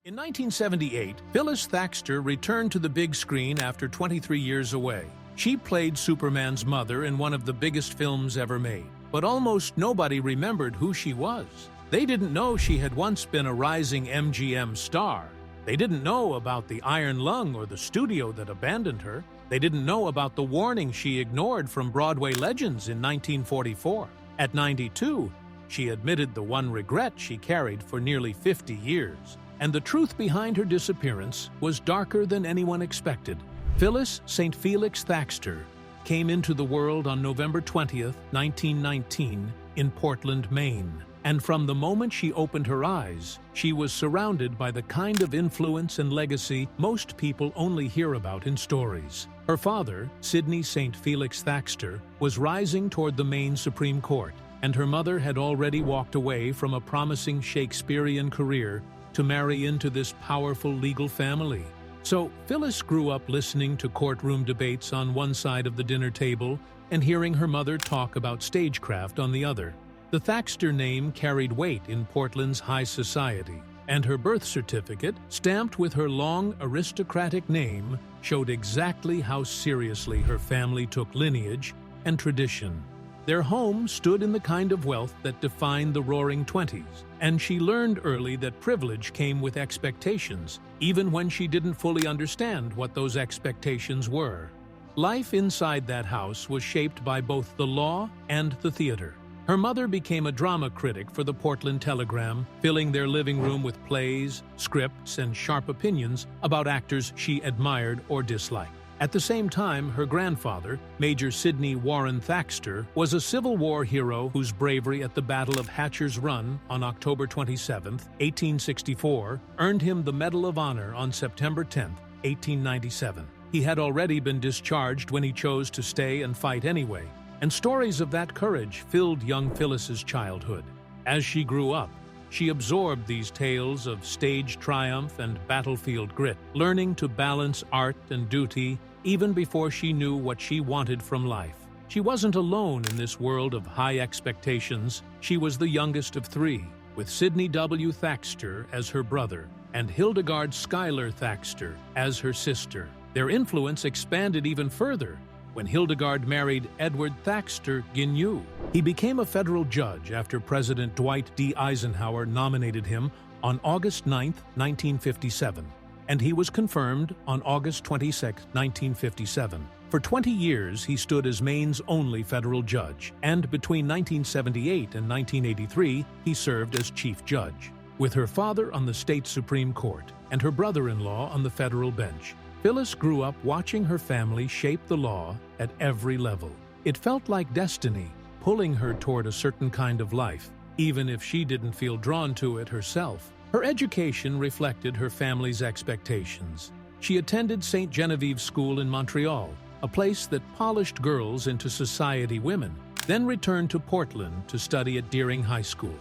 In 1978, Phyllis Thaxter returned to the big screen after 23 years away. She played Superman's mother in one of the biggest films ever made, but almost nobody remembered who she was. They didn't know she had once been a rising MGM star. They didn't know about the iron lung or the studio that abandoned her. They didn't know about the warning she ignored from Broadway legends in 1944. At 92, she admitted the one regret she carried for nearly 50 years. And the truth behind her disappearance was darker than anyone expected. Phyllis St. Felix Thaxter came into the world on November 20th, 1919, in Portland, Maine. And from the moment she opened her eyes, she was surrounded by the kind of influence and legacy most people only hear about in stories. Her father, Sidney St. Felix Thaxter, was rising toward the Maine Supreme Court, and her mother had already walked away from a promising Shakespearean career to marry into this powerful legal family. So Phyllis grew up listening to courtroom debates on one side of the dinner table and hearing her mother talk about stagecraft on the other. The Thaxter name carried weight in Portland's high society, and her birth certificate, stamped with her long aristocratic name, showed exactly how seriously her family took lineage and tradition. Their home stood in the kind of wealth that defined the Roaring Twenties, and she learned early that privilege came with expectations, even when she didn't fully understand what those expectations were. Life inside that house was shaped by both the law and the theater. Her mother became a drama critic for the Portland Telegram, filling their living room with plays, scripts, and sharp opinions about actors she admired or disliked. At the same time, her grandfather, Major Sidney Warren Thaxter, was a Civil War hero whose bravery at the Battle of Hatcher's Run on October 27, 1864, earned him the Medal of Honor on September 10, 1897. He had already been discharged when he chose to stay and fight anyway, and stories of that courage filled young Phyllis's childhood. As she grew up, she absorbed these tales of stage triumph and battlefield grit, learning to balance art and duty even before she knew what she wanted from life. She wasn't alone in this world of high expectations. She was the youngest of three, with Sidney W. Thaxter as her brother and Hildegard Schuyler Thaxter as her sister. Their influence expanded even further when Hildegard married Edward Thaxter Ginyu. He became a federal judge after President Dwight D. Eisenhower nominated him on August 9, 1957, and he was confirmed on August 22, 1957. For 20 years, he stood as Maine's only federal judge, and between 1978 and 1983, he served as chief judge. With her father on the state Supreme Court and her brother-in-law on the federal bench, Phyllis grew up watching her family shape the law at every level. It felt like destiny, pulling her toward a certain kind of life, even if she didn't feel drawn to it herself. Her education reflected her family's expectations. She attended St. Genevieve School in Montreal, a place that polished girls into society women, then returned to Portland to study at Deering High School.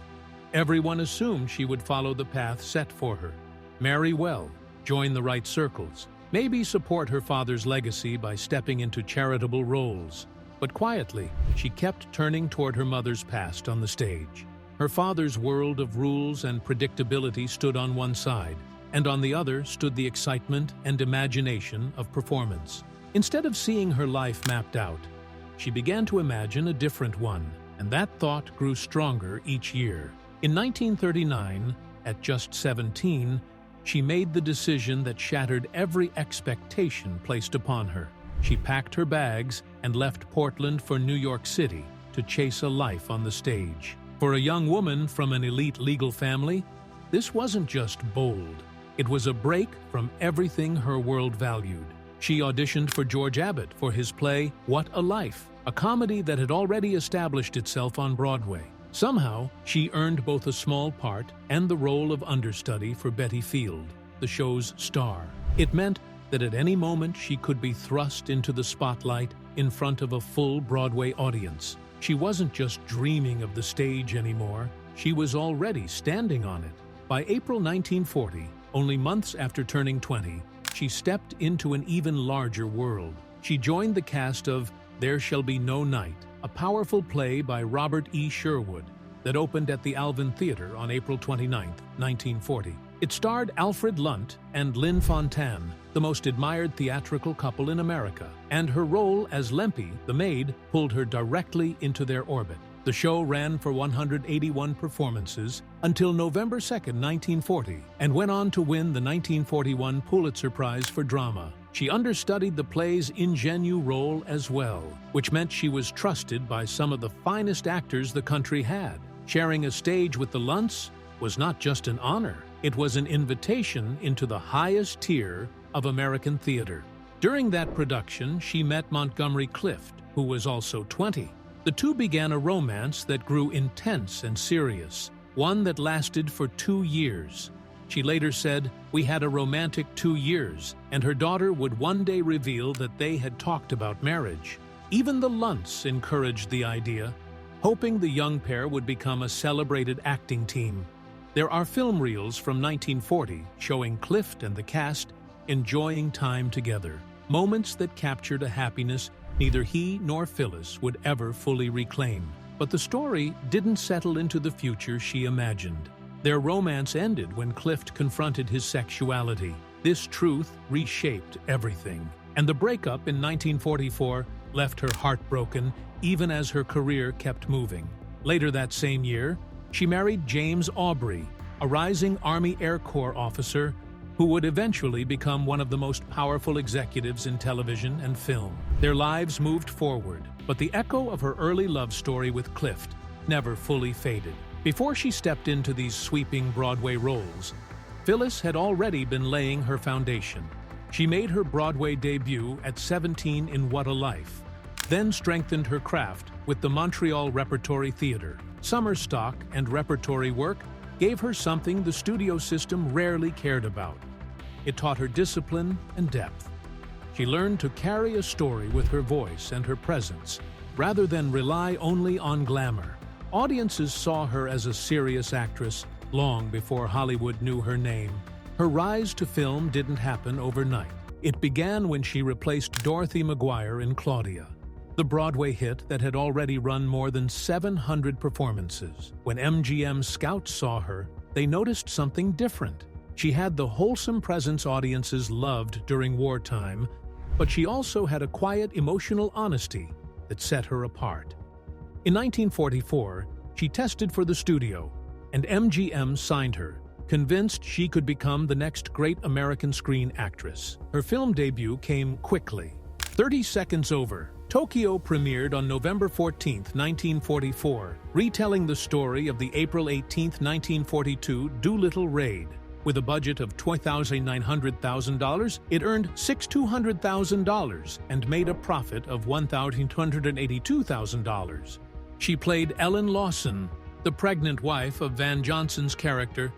Everyone assumed she would follow the path set for her, marry well, join the right circles, maybe support her father's legacy by stepping into charitable roles. But quietly, she kept turning toward her mother's past on the stage. Her father's world of rules and predictability stood on one side, and on the other stood the excitement and imagination of performance. Instead of seeing her life mapped out, she began to imagine a different one, and that thought grew stronger each year. In 1939, at just 17, she made the decision that shattered every expectation placed upon her. She packed her bags and left Portland for New York City to chase a life on the stage. For a young woman from an elite legal family, this wasn't just bold. It was a break from everything her world valued. She auditioned for George Abbott for his play What a Life, a comedy that had already established itself on Broadway. Somehow, she earned both a small part and the role of understudy for Betty Field, the show's star. It meant that at any moment she could be thrust into the spotlight in front of a full Broadway audience. She wasn't just dreaming of the stage anymore, she was already standing on it. By April 1940, only months after turning 20, she stepped into an even larger world. She joined the cast of There Shall Be No Night, a powerful play by Robert E. Sherwood that opened at the Alvin Theater on April 29, 1940. It starred Alfred Lunt and Lynn Fontanne, the most admired theatrical couple in America, and her role as Lempy, the maid, pulled her directly into their orbit. The show ran for 181 performances until November 2, 1940, and went on to win the 1941 Pulitzer Prize for Drama. She understudied the play's ingenue role as well, which meant she was trusted by some of the finest actors the country had. Sharing a stage with the Lunts was not just an honor, it was an invitation into the highest tier of American theater. During that production, she met Montgomery Clift, who was also 20. The two began a romance that grew intense and serious, one that lasted for 2 years. She later said, "We had a romantic 2 years, and her daughter would one day reveal that they had talked about marriage." Even the Lunts encouraged the idea, hoping the young pair would become a celebrated acting team. There are film reels from 1940 showing Clift and the cast enjoying time together, moments that captured a happiness neither he nor Phyllis would ever fully reclaim. But the story didn't settle into the future she imagined. Their romance ended when Clift confronted his sexuality. This truth reshaped everything, and the breakup in 1944 left her heartbroken even as her career kept moving. Later that same year, she married James Aubrey, a rising Army Air Corps officer who would eventually become one of the most powerful executives in television and film. Their lives moved forward, but the echo of her early love story with Clift never fully faded. Before she stepped into these sweeping Broadway roles, Phyllis had already been laying her foundation. She made her Broadway debut at 17 in What a Life, then strengthened her craft with the Montreal Repertory Theatre. Summer stock and repertory work gave her something the studio system rarely cared about. It taught her discipline and depth. She learned to carry a story with her voice and her presence, rather than rely only on glamour. Audiences saw her as a serious actress long before Hollywood knew her name. Her rise to film didn't happen overnight. It began when she replaced Dorothy McGuire in Claudia, the Broadway hit that had already run more than 700 performances. When MGM scouts saw her, they noticed something different. She had the wholesome presence audiences loved during wartime, but she also had a quiet, emotional honesty that set her apart. In 1944, she tested for the studio, and MGM signed her, convinced she could become the next great American screen actress. Her film debut came quickly. 30 Seconds Over, Tokyo premiered on November 14, 1944, retelling the story of the April 18, 1942 Doolittle raid. With a budget of $2,900,000, it earned $6,200,000 and made a profit of $1,282,000. She played Ellen Lawson, the pregnant wife of Van Johnson's character,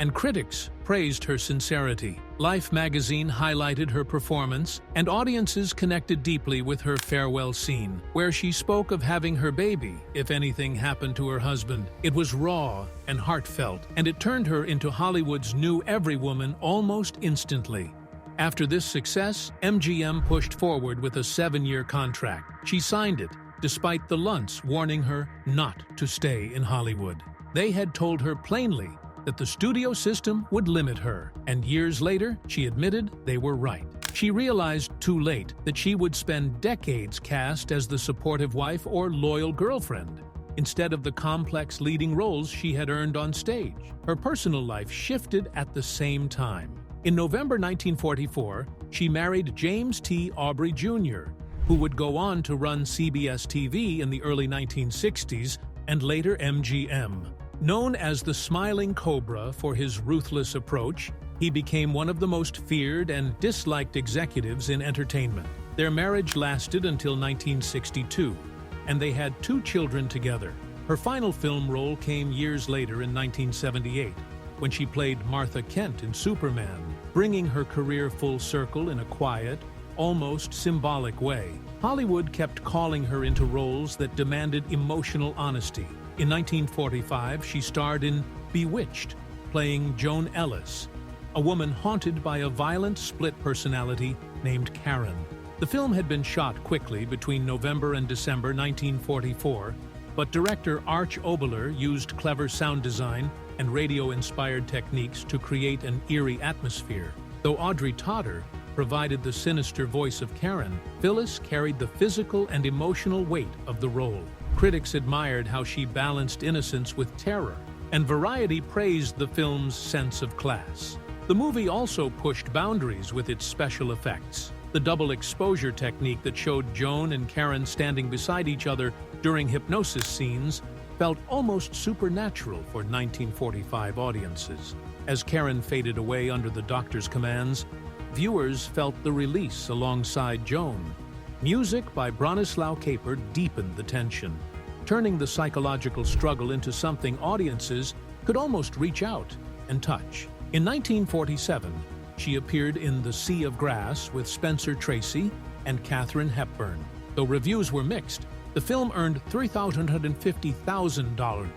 and critics praised her sincerity. Life magazine highlighted her performance, and audiences connected deeply with her farewell scene, where she spoke of having her baby if anything happened to her husband. It was raw and heartfelt, and it turned her into Hollywood's new everywoman almost instantly. After this success, MGM pushed forward with a 7-year contract. She signed it, despite the Lunts warning her not to stay in Hollywood. They had told her plainly that the studio system would limit her, and years later, she admitted they were right. She realized too late that she would spend decades cast as the supportive wife or loyal girlfriend, instead of the complex leading roles she had earned on stage. Her personal life shifted at the same time. In November 1944, she married James T. Aubrey Jr., who would go on to run CBS TV in the early 1960s and later MGM. Known as the Smiling Cobra for his ruthless approach, he became one of the most feared and disliked executives in entertainment. Their marriage lasted until 1962, and they had 2 children together. Her final film role came years later in 1978, when she played Martha Kent in Superman, bringing her career full circle in a quiet, almost symbolic way. Hollywood kept calling her into roles that demanded emotional honesty. In 1945, she starred in Bewitched, playing Joan Ellis, a woman haunted by a violent split personality named Karen. The film had been shot quickly between November and December 1944, but director Arch Oboler used clever sound design and radio-inspired techniques to create an eerie atmosphere. Though Audrey Totter provided the sinister voice of Karen, Phyllis carried the physical and emotional weight of the role. Critics admired how she balanced innocence with terror, and Variety praised the film's sense of class. The movie also pushed boundaries with its special effects. The double exposure technique that showed Joan and Karen standing beside each other during hypnosis scenes felt almost supernatural for 1945 audiences. As Karen faded away under the doctor's commands, viewers felt the release alongside Joan. Music by Bronislaw Kaper deepened the tension, turning the psychological struggle into something audiences could almost reach out and touch. In 1947, she appeared in The Sea of Grass with Spencer Tracy and Katharine Hepburn. Though reviews were mixed, the film earned $350,000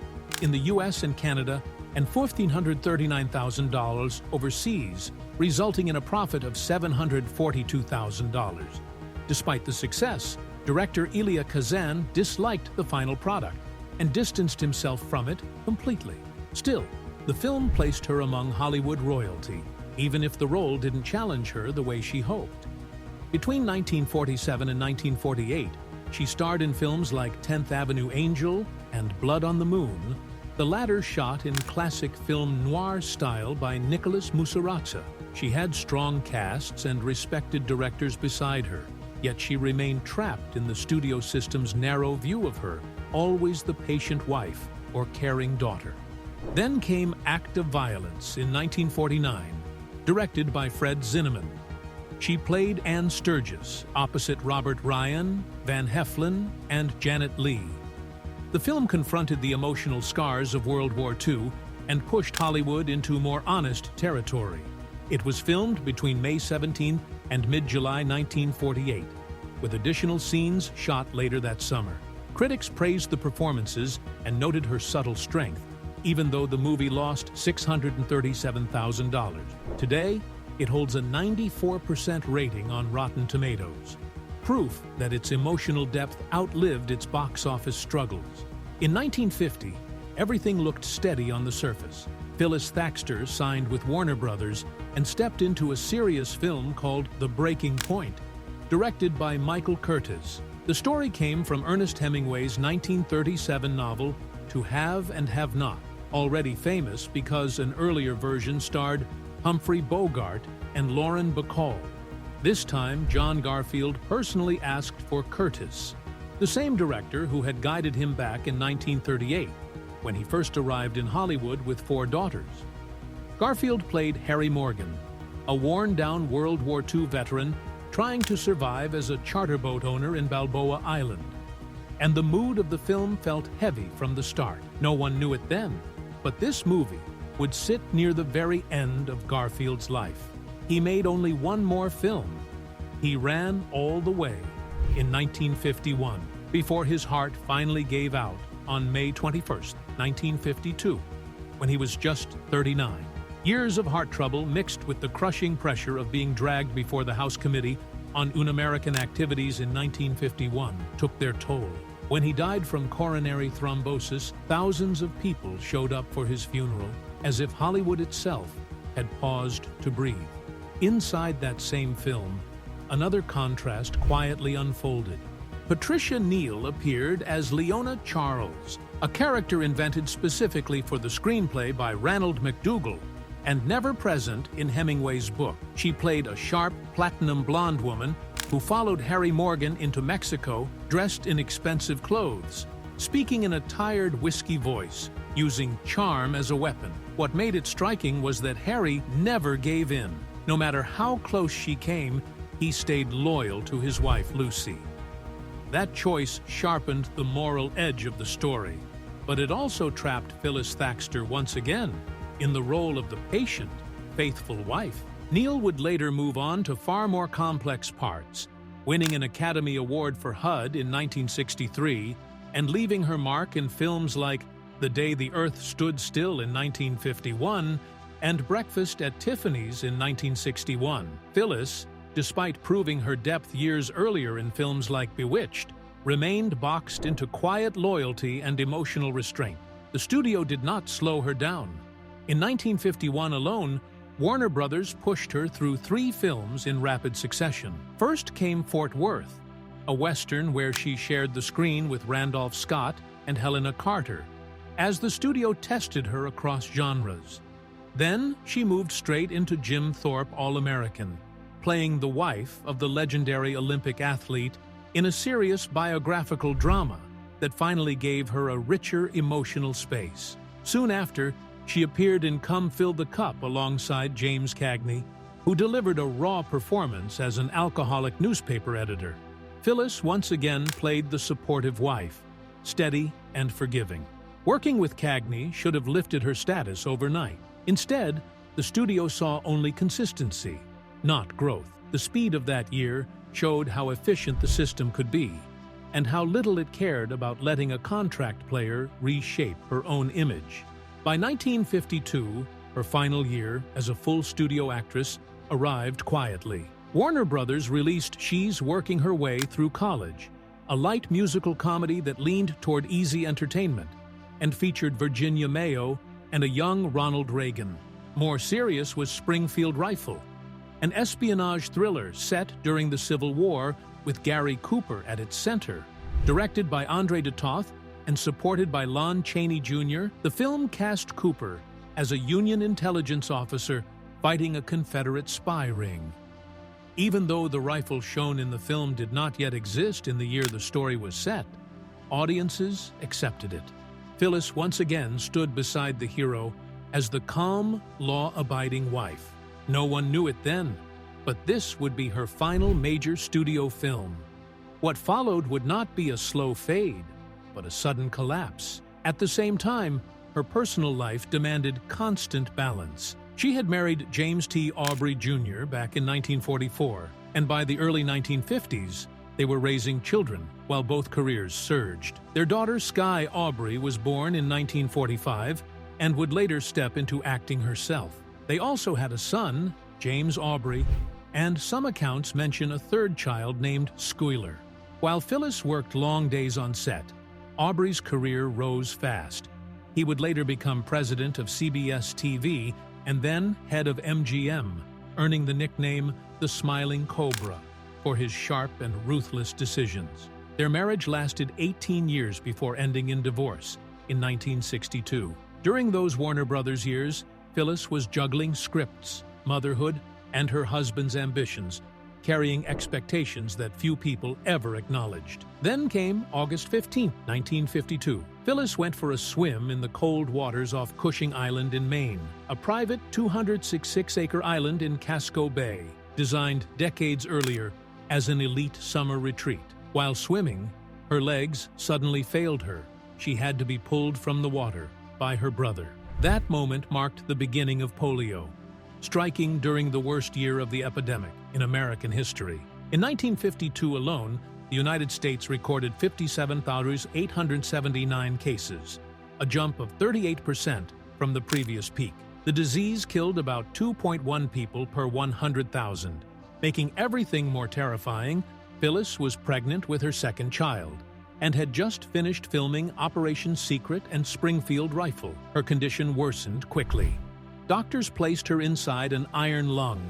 in the US and Canada and $1,439,000 overseas, resulting in a profit of $742,000. Despite the success, director Elia Kazan disliked the final product and distanced himself from it completely. Still, the film placed her among Hollywood royalty, even if the role didn't challenge her the way she hoped. Between 1947 and 1948, she starred in films like 10th Avenue Angel and Blood on the Moon, the latter shot in classic film noir style by Nicholas Musarrazza. She had strong casts and respected directors beside her, yet she remained trapped in the studio system's narrow view of her, always the patient wife or caring daughter. Then came Act of Violence in 1949, directed by Fred Zinnemann. She played Anne Sturgis opposite Robert Ryan, Van Heflin, and Janet Leigh. The film confronted the emotional scars of World War II and pushed Hollywood into more honest territory. It was filmed between May 17 and mid-July 1948, with additional scenes shot later that summer. Critics praised the performances and noted her subtle strength, even though the movie lost $637,000. Today, it holds a 94% rating on Rotten Tomatoes, proof that its emotional depth outlived its box office struggles. In 1950, everything looked steady on the surface. Phyllis Thaxter signed with Warner Brothers and stepped into a serious film called The Breaking Point, directed by Michael Curtiz. The story came from Ernest Hemingway's 1937 novel To Have and Have Not, already famous because an earlier version starred Humphrey Bogart and Lauren Bacall. This time, John Garfield personally asked for Curtiz, the same director who had guided him back in 1938, when he first arrived in Hollywood with 4 daughters. Garfield played Harry Morgan, a worn-down World War II veteran trying to survive as a charter boat owner in Balboa Island. And the mood of the film felt heavy from the start. No one knew it then, but this movie would sit near the very end of Garfield's life. He made only one more film. He ran all the way in 1951, before his heart finally gave out on May 21, 1952, when he was just 39. Years of heart trouble mixed with the crushing pressure of being dragged before the House Committee on Un-American Activities in 1951 took their toll. When he died from coronary thrombosis, thousands of people showed up for his funeral, as if Hollywood itself had paused to breathe. Inside that same film, another contrast quietly unfolded. Patricia Neal appeared as Leona Charles, a character invented specifically for the screenplay by Ranald McDougall and never present in Hemingway's book. She played a sharp, platinum blonde woman who followed Harry Morgan into Mexico dressed in expensive clothes, speaking in a tired, whiskey voice, using charm as a weapon. What made it striking was that Harry never gave in. No matter how close she came, he stayed loyal to his wife, Lucy. That choice sharpened the moral edge of the story, but it also trapped Phyllis Thaxter once again in the role of the patient, faithful wife. Neal would later move on to far more complex parts, winning an Academy Award for HUD in 1963 and leaving her mark in films like The Day the Earth Stood Still in 1951 and Breakfast at Tiffany's in 1961. Phyllis, despite proving her depth years earlier in films like Bewitched, remained boxed into quiet loyalty and emotional restraint. The studio did not slow her down. In 1951 alone, Warner Brothers pushed her through 3 films in rapid succession. First came Fort Worth, a Western where she shared the screen with Randolph Scott and Helena Carter, as the studio tested her across genres. Then she moved straight into Jim Thorpe All-American, playing the wife of the legendary Olympic athlete in a serious biographical drama that finally gave her a richer emotional space. Soon after, she appeared in Come Fill the Cup alongside James Cagney, who delivered a raw performance as an alcoholic newspaper editor. Phyllis once again played the supportive wife, steady and forgiving. Working with Cagney should have lifted her status overnight. Instead, the studio saw only consistency, not growth. The speed of that year showed how efficient the system could be, and how little it cared about letting a contract player reshape her own image. By 1952, her final year as a full studio actress arrived quietly. Warner Brothers released She's Working Her Way Through College, a light musical comedy that leaned toward easy entertainment and featured Virginia Mayo and a young Ronald Reagan. More serious was Springfield Rifle, an espionage thriller set during the Civil War with Gary Cooper at its center. Directed by Andre de Toth and supported by Lon Chaney Jr., the film cast Cooper as a Union intelligence officer fighting a Confederate spy ring. Even though the rifle shown in the film did not yet exist in the year the story was set, audiences accepted it. Phyllis once again stood beside the hero as the calm, law-abiding wife. No one knew it then, but this would be her final major studio film. What followed would not be a slow fade, but a sudden collapse. At the same time, her personal life demanded constant balance. She had married James T. Aubrey Jr. back in 1944, and by the early 1950s, they were raising children while both careers surged. Their daughter Sky Aubrey was born in 1945 and would later step into acting herself. They also had a son, James Aubrey, and some accounts mention a third child named Skyler. While Phyllis worked long days on set, Aubrey's career rose fast. He would later become president of CBS TV and then head of MGM, earning the nickname the Smiling Cobra for his sharp and ruthless decisions. Their marriage lasted 18 years before ending in divorce in 1962. During those Warner Brothers years, Phyllis was juggling scripts, motherhood, and her husband's ambitions, carrying expectations that few people ever acknowledged. Then came August 15, 1952. Phyllis went for a swim in the cold waters off Cushing Island in Maine, a private 266-acre island in Casco Bay, designed decades earlier as an elite summer retreat. While swimming, her legs suddenly failed her. She had to be pulled from the water by her brother. That moment marked the beginning of polio, striking during the worst year of the epidemic in American history. In 1952 alone, the United States recorded 57,879 cases, a jump of 38% from the previous peak. The disease killed about 2.1 people per 100,000. Making everything more terrifying, Phyllis was pregnant with her second child and had just finished filming Operation Secret and Springfield Rifle. Her condition worsened quickly. Doctors placed her inside an iron lung,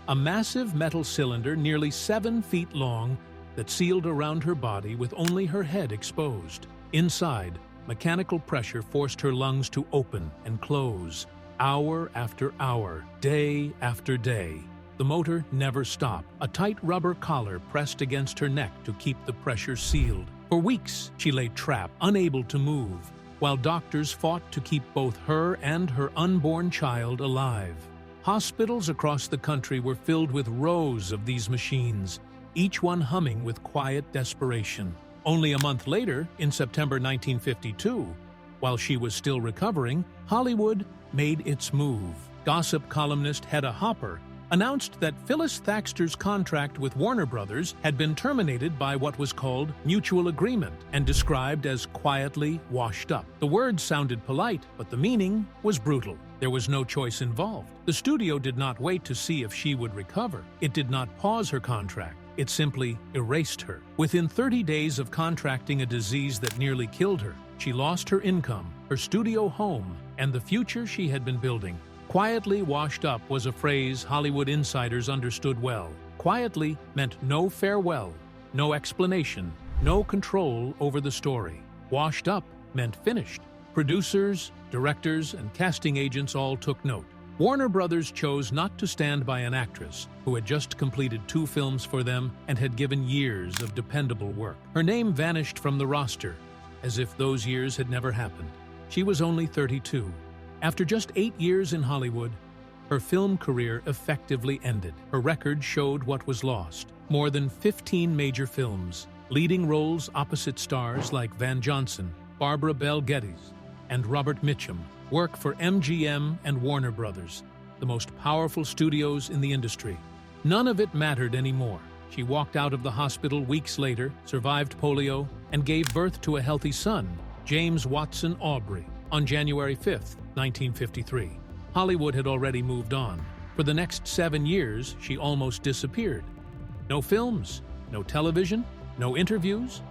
a massive metal cylinder nearly 7 feet long that sealed around her body with only her head exposed. Inside, mechanical pressure forced her lungs to open and close, hour after hour, day after day. The motor never stopped. A tight rubber collar pressed against her neck to keep the pressure sealed. For weeks, she lay trapped, unable to move, while doctors fought to keep both her and her unborn child alive. Hospitals across the country were filled with rows of these machines, each one humming with quiet desperation. Only a month later, in September 1952, while she was still recovering, Hollywood made its move. Gossip columnist Hedda Hopper announced that Phyllis Thaxter's contract with Warner Brothers had been terminated by what was called mutual agreement and described as quietly washed up. The words sounded polite, but the meaning was brutal. There was no choice involved. The studio did not wait to see if she would recover. It did not pause her contract. It simply erased her. Within 30 days of contracting a disease that nearly killed her, she lost her income, her studio home, and the future she had been building. Quietly washed up was a phrase Hollywood insiders understood well. Quietly meant no farewell, no explanation, no control over the story. Washed up meant finished. Producers, directors, and casting agents all took note. Warner Brothers chose not to stand by an actress who had just completed 2 films for them and had given years of dependable work. Her name vanished from the roster, as if those years had never happened. She was only 32. After just 8 years in Hollywood, her film career effectively ended. Her record showed what was lost. More than 15 major films, leading roles opposite stars like Van Johnson, Barbara Bel Geddes, and Robert Mitchum, work for MGM and Warner Brothers, the most powerful studios in the industry. None of it mattered anymore. She walked out of the hospital weeks later, survived polio, and gave birth to a healthy son, James Watson Aubrey, on January 5, 1953. Hollywood had already moved on. For the next 7 years, she almost disappeared. No films, no television, no interviews.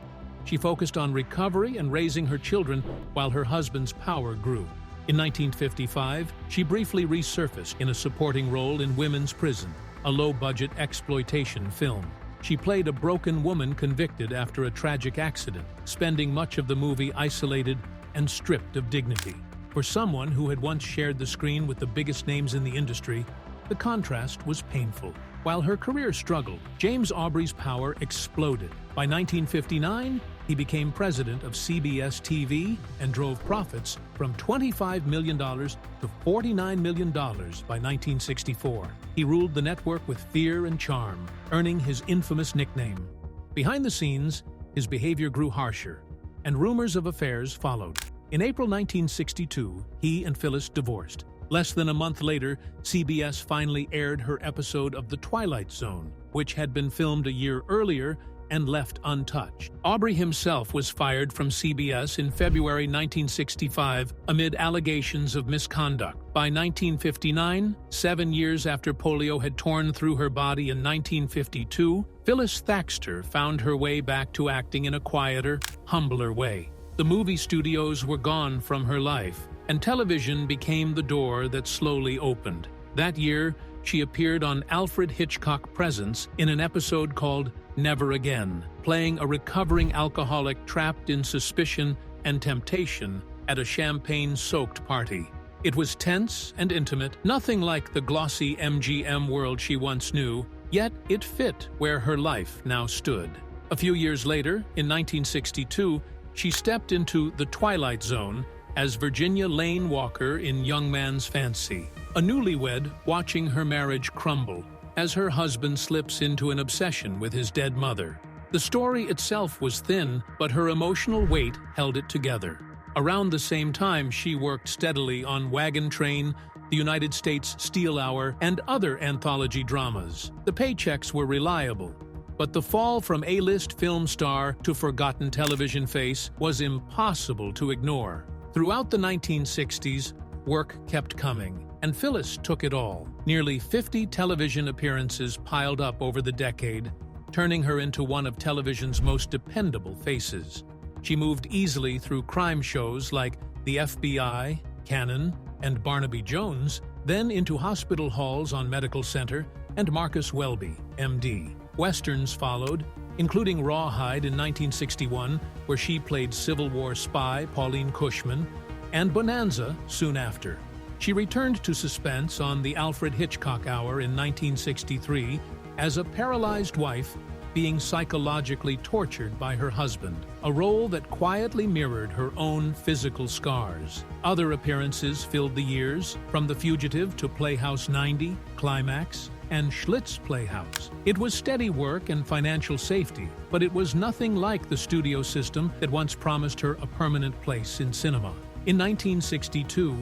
She focused on recovery and raising her children while her husband's power grew. In 1955, she briefly resurfaced in a supporting role in Women's Prison, a low-budget exploitation film. She played a broken woman convicted after a tragic accident, spending much of the movie isolated and stripped of dignity. For someone who had once shared the screen with the biggest names in the industry, the contrast was painful. While her career struggled, James Aubrey's power exploded. By 1959, he became president of CBS TV and drove profits from $25 million to $49 million by 1964. He ruled the network with fear and charm, earning his infamous nickname. Behind the scenes, his behavior grew harsher, and rumors of affairs followed. In April 1962, he and Phyllis divorced. Less than a month later, CBS finally aired her episode of The Twilight Zone, which had been filmed a year earlier and left untouched. Aubrey himself was fired from CBS in February 1965 amid allegations of misconduct. By 1959, 7 years after polio had torn through her body in 1952, Phyllis Thaxter found her way back to acting in a quieter, humbler way. The movie studios were gone from her life, and television became the door that slowly opened. That year, she appeared on Alfred Hitchcock Presents in an episode called Never Again, playing a recovering alcoholic trapped in suspicion and temptation at a champagne-soaked party. It was tense and intimate, nothing like the glossy MGM world she once knew, yet it fit where her life now stood. A few years later, in 1962, she stepped into The Twilight Zone as Virginia Lane Walker in Young Man's Fancy, a newlywed watching her marriage crumble as her husband slips into an obsession with his dead mother. The story itself was thin, but her emotional weight held it together. Around the same time, she worked steadily on Wagon Train, The United States Steel Hour, and other anthology dramas. The paychecks were reliable, but the fall from A-list film star to forgotten television face was impossible to ignore. Throughout the 1960s, work kept coming, and Phyllis took it all. Nearly 50 television appearances piled up over the decade, turning her into one of television's most dependable faces. She moved easily through crime shows like The FBI, Cannon, and Barnaby Jones, then into hospital halls on Medical Center and Marcus Welby, MD. Westerns followed, including Rawhide in 1961, where she played Civil War spy Pauline Cushman, and Bonanza soon after. She returned to suspense on The Alfred Hitchcock Hour in 1963 as a paralyzed wife being psychologically tortured by her husband, a role that quietly mirrored her own physical scars. Other appearances filled the years, from The Fugitive to Playhouse 90, Climax, and Schlitz Playhouse. It was steady work and financial safety, but it was nothing like the studio system that once promised her a permanent place in cinema. In 1962,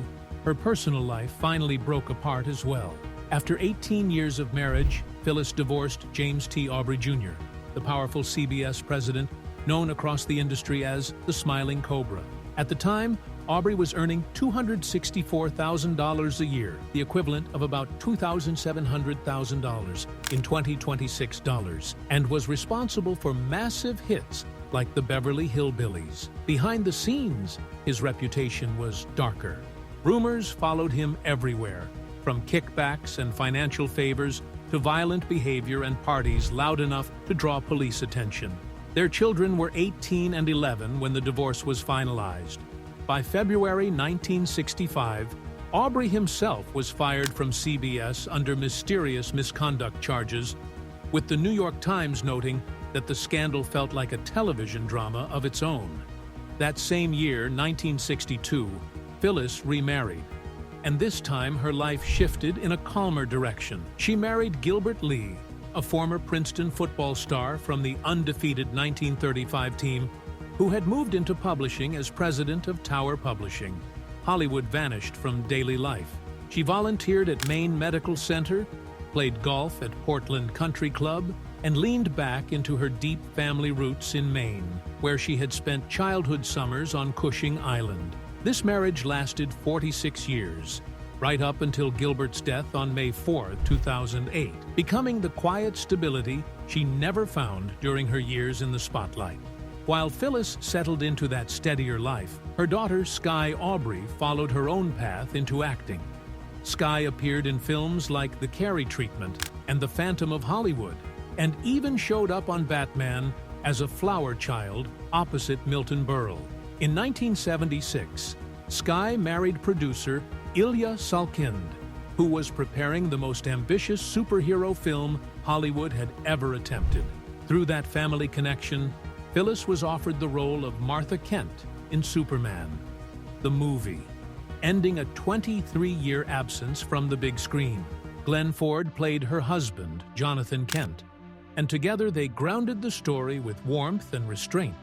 her personal life finally broke apart as well. After 18 years of marriage, Phyllis divorced James T. Aubrey Jr., the powerful CBS president known across the industry as the Smiling Cobra. At the time, Aubrey was earning $264,000 a year, the equivalent of about $2,700,000 in 2026 dollars, and was responsible for massive hits like the Beverly Hillbillies. Behind the scenes, his reputation was darker. Rumors followed him everywhere, from kickbacks and financial favors to violent behavior and parties loud enough to draw police attention. Their children were 18 and 11 when the divorce was finalized. By February 1965, Aubrey himself was fired from CBS under mysterious misconduct charges, with the New York Times noting that the scandal felt like a television drama of its own. That same year, 1962, Phyllis remarried, and this time her life shifted in a calmer direction. She married Gilbert Lee, a former Princeton football star from the undefeated 1935 team, who had moved into publishing as president of Tower Publishing. Hollywood vanished from daily life. She volunteered at Maine Medical Center, played golf at Portland Country Club, and leaned back into her deep family roots in Maine, where she had spent childhood summers on Cushing Island. This marriage lasted 46 years, right up until Gilbert's death on May 4, 2008, becoming the quiet stability she never found during her years in the spotlight. While Phyllis settled into that steadier life, her daughter Sky Aubrey followed her own path into acting. Sky appeared in films like The Carrie Treatment and The Phantom of Hollywood, and even showed up on Batman as a flower child opposite Milton Berle. In 1976, Sky married producer Ilya Salkind, who was preparing the most ambitious superhero film Hollywood had ever attempted. Through that family connection, Phyllis was offered the role of Martha Kent in Superman, the movie, ending a 23-year absence from the big screen. Glenn Ford played her husband, Jonathan Kent, and together they grounded the story with warmth and restraint.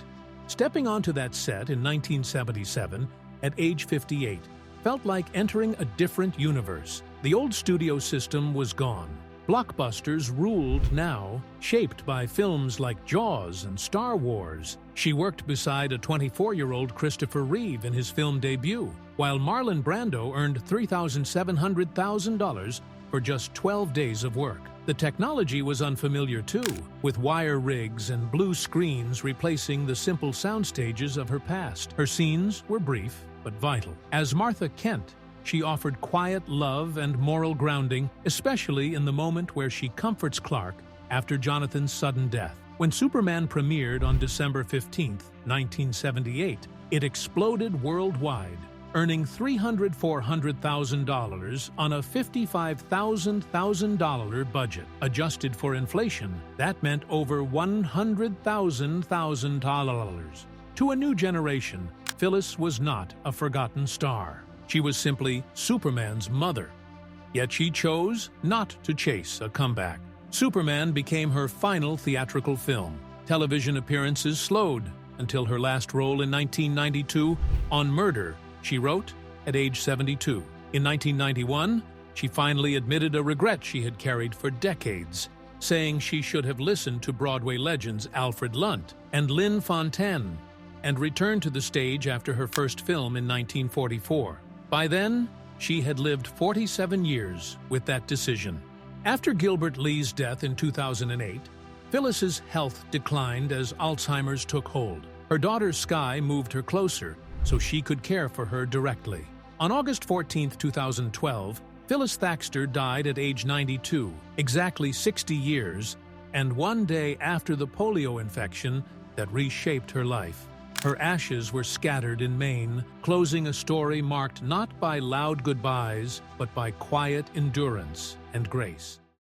Stepping onto that set in 1977, at age 58, felt like entering a different universe. The old studio system was gone. Blockbusters ruled now, shaped by films like Jaws and Star Wars. She worked beside a 24-year-old Christopher Reeve in his film debut, while Marlon Brando earned $370,000 for just 12 days of work. The technology was unfamiliar too, with wire rigs and blue screens replacing the simple sound stages of her past. Her scenes were brief, but vital. As Martha Kent, she offered quiet love and moral grounding, especially in the moment where she comforts Clark after Jonathan's sudden death. When Superman premiered on December 15, 1978, it exploded worldwide, earning $400,000 on a $55,000 budget. Adjusted for inflation, that meant over $100,000. To a new generation, Phyllis was not a forgotten star. She was simply Superman's mother. Yet she chose not to chase a comeback. Superman became her final theatrical film. Television appearances slowed until her last role in 1992 on Murder, She Wrote, at age 72. In 1991, she finally admitted a regret she had carried for decades, saying she should have listened to Broadway legends Alfred Lunt and Lynn Fontaine, and returned to the stage after her first film in 1944. By then, she had lived 47 years with that decision. After Gilbert Lee's death in 2008, Phyllis's health declined as Alzheimer's took hold. Her daughter Sky moved her closer so she could care for her directly. On August 14, 2012, Phyllis Thaxter died at age 92, exactly 60 years, and one day after the polio infection that reshaped her life. Her ashes were scattered in Maine, closing a story marked not by loud goodbyes, but by quiet endurance and grace.